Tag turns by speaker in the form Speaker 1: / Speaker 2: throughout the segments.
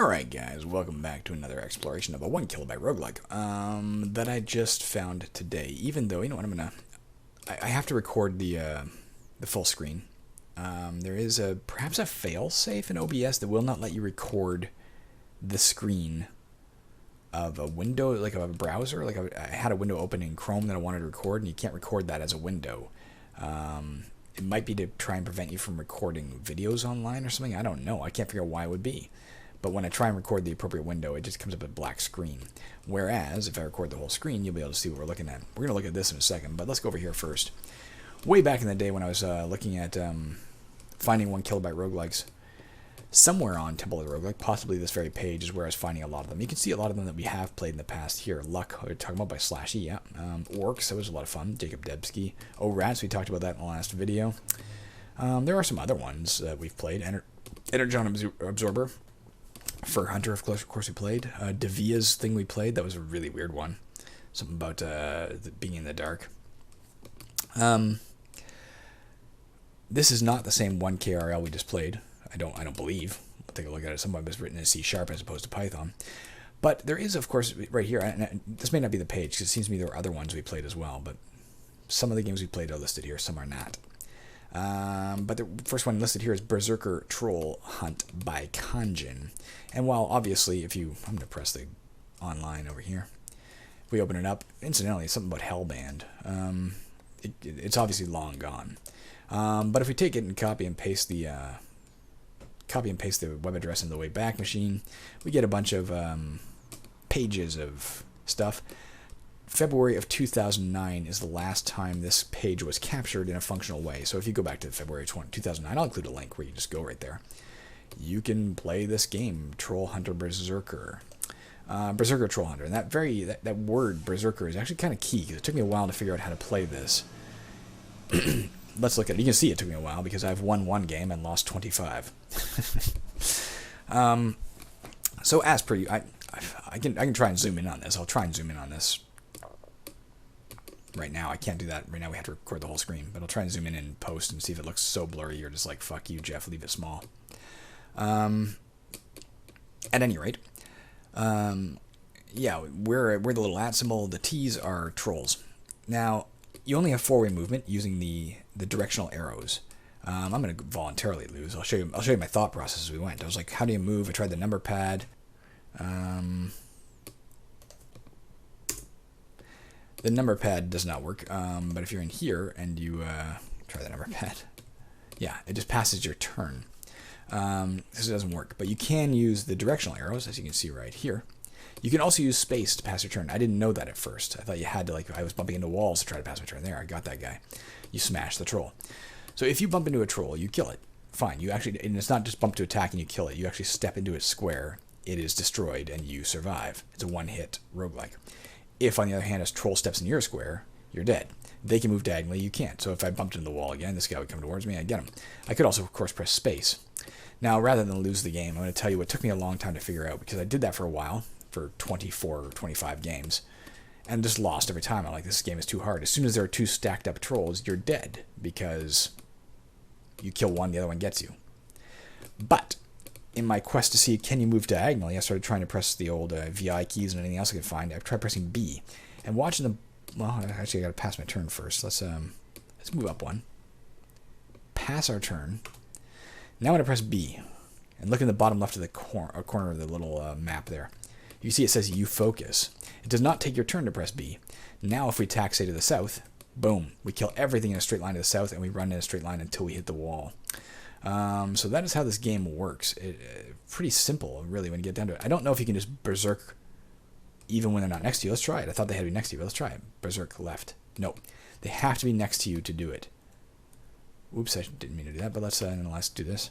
Speaker 1: Alright guys, welcome back to another exploration of a 1 kilobyte roguelike that I just found today. Even though, you know what, I have to record the full screen. There is perhaps a fail-safe in OBS that will not let you record the screen of a window, like a browser. Like I had a window open in Chrome that I wanted to record, and you can't record that as a window. It might be to try and prevent you from recording videos online or something. I don't know. I can't figure out why it would be. But when I try and record the appropriate window, it just comes up a black screen. Whereas, if I record the whole screen, you'll be able to see what we're looking at. We're going to look at this in a second, but let's go over here first. Way back in the day when I was looking at finding 1 kilobyte roguelikes, somewhere on Temple of the Roguelike, possibly this very page, is where I was finding a lot of them. You can see a lot of them that we have played in the past here. Luck, we're talking about by /E, yeah. Orcs, that was a lot of fun. Jacob Debsky. Rats, we talked about that in the last video. There are some other ones that we've played. Energon Absorber. Fur Hunter, of course, we played. Devia's thing we played, that was a really weird one. Something about being in the dark. This is not the same 1 KRL we just played. I don't believe. I'll take a look at it. Some of it was written in C# as opposed to Python. But there is, of course, right here, and this may not be the page, because it seems to me there are other ones we played as well, but some of the games we played are listed here, some are not. But the first one listed here is Berserker Troll Hunt by Kanjin. And while obviously, I'm going to press the online over here. If we open it up, incidentally, it's something about Hellband. It's obviously long gone. But if we take it and copy and paste the web address into the Wayback Machine, we get a bunch of pages of stuff. February of 2009 is the last time this page was captured in a functional way. So if you go back to February 2009, I'll include a link where you just go right there. You can play this game, Troll Hunter Berserker. Berserker Troll Hunter. And that word, Berserker, is actually kind of key, because it took me a while to figure out how to play this. Let's look at it. You can see it took me a while, because I've won 1 game and lost 25. So as per you, I can try and zoom in on this. I'll try and zoom in on this. Right now, I can't do that. Right now, we have to record the whole screen. But I'll try and zoom in post and see if it looks so blurry. You're just like, fuck you, Jeff, leave it small. At any rate, yeah, we're the little @ symbol. The T's are trolls. Now, you only have 4-way movement using the directional arrows. I'm going to voluntarily lose. I'll show you my thought process as we went. I was like, how do you move? I tried the number pad. The number pad does not work, but if you're in here and you try the number pad, yeah, it just passes your turn. This doesn't work, but you can use the directional arrows, as you can see right here. You can also use space to pass your turn. I didn't know that at first. I thought you had to, like, I was bumping into walls to try to pass my turn. There, I got that guy. You smash the troll. So if you bump into a troll, you kill it. Fine. You actually, and it's not just bump to attack and you kill it. You actually step into its square. It is destroyed and you survive. It's a 1-hit roguelike. If, on the other hand, a troll steps in your square, you're dead. They can move diagonally, you can't. So if I bumped into the wall again, this guy would come towards me, I'd get him. I could also, of course, press space. Now, rather than lose the game, I'm going to tell you what took me a long time to figure out, because I did that for a while, for 24 or 25 games, and just lost every time. I'm like, this game is too hard. As soon as there are 2 stacked up trolls, you're dead, because you kill one, the other one gets you. But in my quest to see, can you move diagonally, I started trying to press the old VI keys and anything else I could find. I tried pressing B, and watching the, well, actually I got to pass my turn first. Let's move up 1. Pass our turn. Now I'm going to press B, and look in the bottom left of the corner of the little map there. You see it says you focus. It does not take your turn to press B. Now if we attack, say, to the south, boom, we kill everything in a straight line to the south, and we run in a straight line until we hit the wall. So that is how this game works. Pretty simple, really, when you get down to it. I don't know if you can just berserk even when they're not next to you. Let's try it. I thought they had to be next to you, but let's try it. Berserk left. Nope. They have to be next to you to do it. Oops, I didn't mean to do that, but let's do this.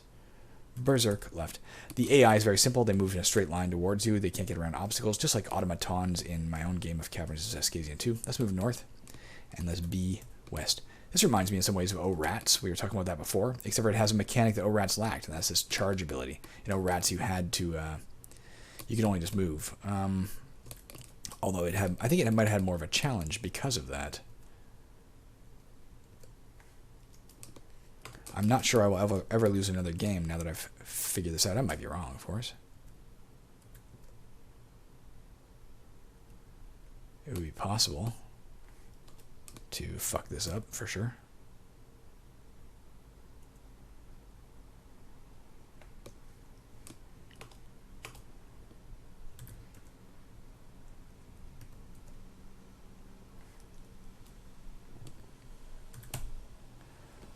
Speaker 1: Berserk left. The AI is very simple. They move in a straight line towards you. They can't get around obstacles, just like automatons in my own game of Caverns of Zascasian 2. Let's move north, and let's be west. This reminds me in some ways of O-Rats. We were talking about that before, except for it has a mechanic that O-Rats lacked, and that's this charge ability. In O-Rats, you had to, you could only just move. Although I think it might have had more of a challenge because of that. I'm not sure I will ever lose another game now that I've figured this out. I might be wrong, of course. it would be possible to fuck this up for sure.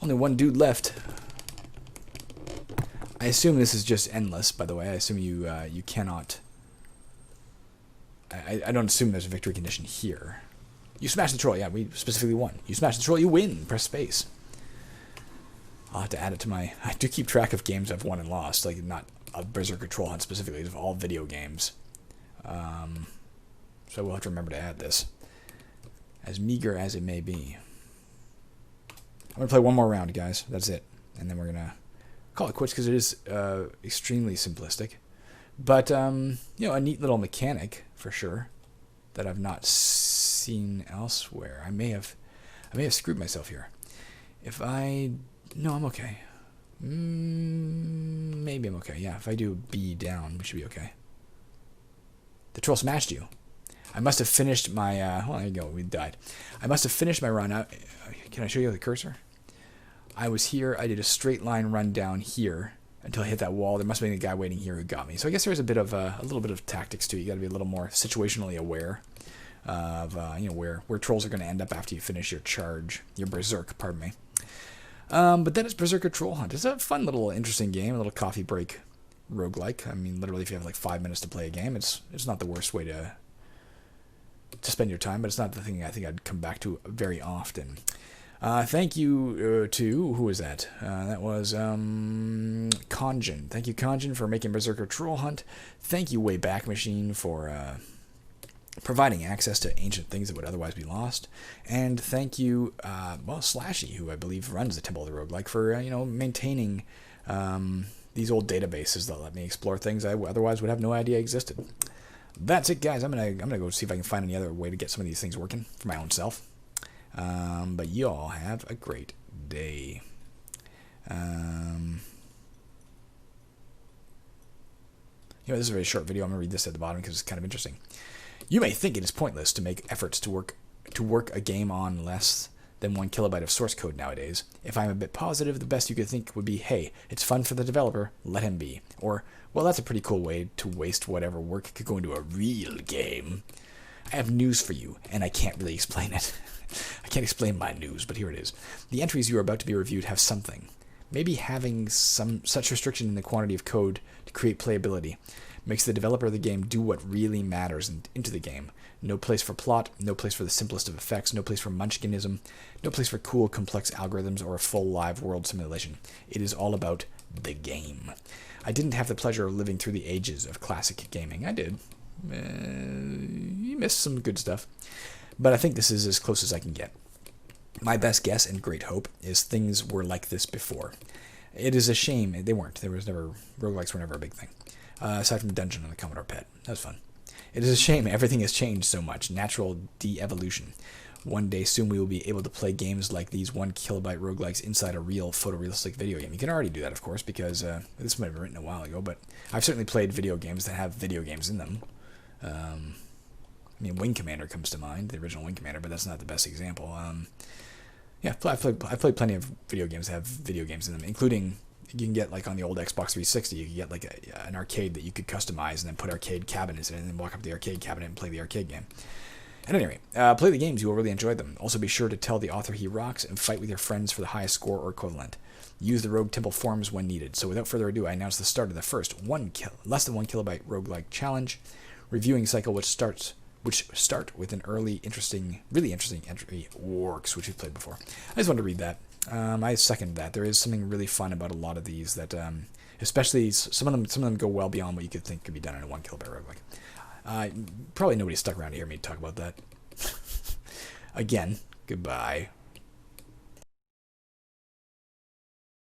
Speaker 1: Only one dude left. I assume this is just endless, by the way. I assume you you cannot... I don't assume there's a victory condition here. You smash the troll. Yeah, we specifically won. You smash the troll, you win. Press space. I'll have to add it to my... I do keep track of games I've won and lost. Like, not of Berserker Troll Hunt specifically, of all video games. So we'll have to remember to add this. As meager as it may be. I'm going to play one more round, guys. That's it. And then we're going to call it quits because it is extremely simplistic. But, you know, a neat little mechanic, for sure, that I've not seen elsewhere. I may have screwed myself here. If I... No, I'm okay. Maybe I'm okay. Yeah, if I do B down, we should be okay. The troll smashed you. I must have finished my... well, there you go. We died. I must have finished my run. Can I show you the cursor? I was here. I did a straight line run down here until I hit that wall. There must have been a guy waiting here who got me. So I guess there's a little bit of tactics to it. You got to be a little more situationally aware of you know, where trolls are going to end up after you finish your charge, your berserk. Pardon me. But then it's Berserker Troll Hunt. It's a fun little interesting game, a little coffee break roguelike. I mean, literally, if you have like 5 minutes to play a game, it's not the worst way to spend your time, but it's not the thing I think I'd come back to very often. Thank you to, who was that? That was Conjin. Thank you, Conjin, for making Berserker Troll Hunt. Thank you, Wayback Machine, for providing access to ancient things that would otherwise be lost. And thank you, well, Slashy, who I believe runs the Temple of the Roguelike, for you know, maintaining these old databases that let me explore things I otherwise would have no idea existed. That's it, guys. I'm gonna go see if I can find any other way to get some of these things working for my own self. But y'all have a great day. You know, this is a very short video. I'm going to read this at the bottom because it's kind of interesting. You may think it is pointless to make efforts to work a game on less than 1 kilobyte of source code nowadays. If I'm a bit positive, the best you could think would be, hey, it's fun for the developer, let him be. Or, well, that's a pretty cool way to waste whatever work could go into a real game. I have news for you, and I can't really explain it. I can't explain my news, but here it is. The entries you are about to be reviewed have something. Maybe having some such restriction in the quantity of code to create playability makes the developer of the game do what really matters into the game. No place for plot, no place for the simplest of effects, no place for munchkinism, no place for cool, complex algorithms or a full live world simulation. It is all about the game. I didn't have the pleasure of living through the ages of classic gaming. I did. You missed some good stuff. But I think this is as close as I can get. My best guess and great hope is things were like this before. It is a shame they weren't. Roguelikes were never a big thing. Aside from Dungeon and the Commodore PET. That was fun. It is a shame everything has changed so much. Natural de-evolution. One day soon we will be able to play games like these 1 kilobyte roguelikes inside a real photorealistic video game. You can already do that, of course, because this might have been written a while ago, but I've certainly played video games that have video games in them. I mean, Wing Commander comes to mind, the original Wing Commander, but that's not the best example. Yeah, I've played plenty of video games that have video games in them, including, you can get, like, on the old Xbox 360, you can get, like, an arcade that you could customize and then put arcade cabinets in it and then walk up to the arcade cabinet and play the arcade game. At any rate, play the games, you will really enjoy them. Also be sure to tell the author he rocks and fight with your friends for the highest score or equivalent. Use the Rogue Temple forums when needed. So without further ado, I announce the start of the first less than 1 kilobyte roguelike challenge reviewing cycle, which start with an really interesting entry, Orcs, which we've played before. I just wanted to read that. I second that. There is something really fun about a lot of these that, especially some of them go well beyond what you could think could be done in a 1 kilobyte roguelike. Probably nobody stuck around to hear me talk about that. Again, goodbye.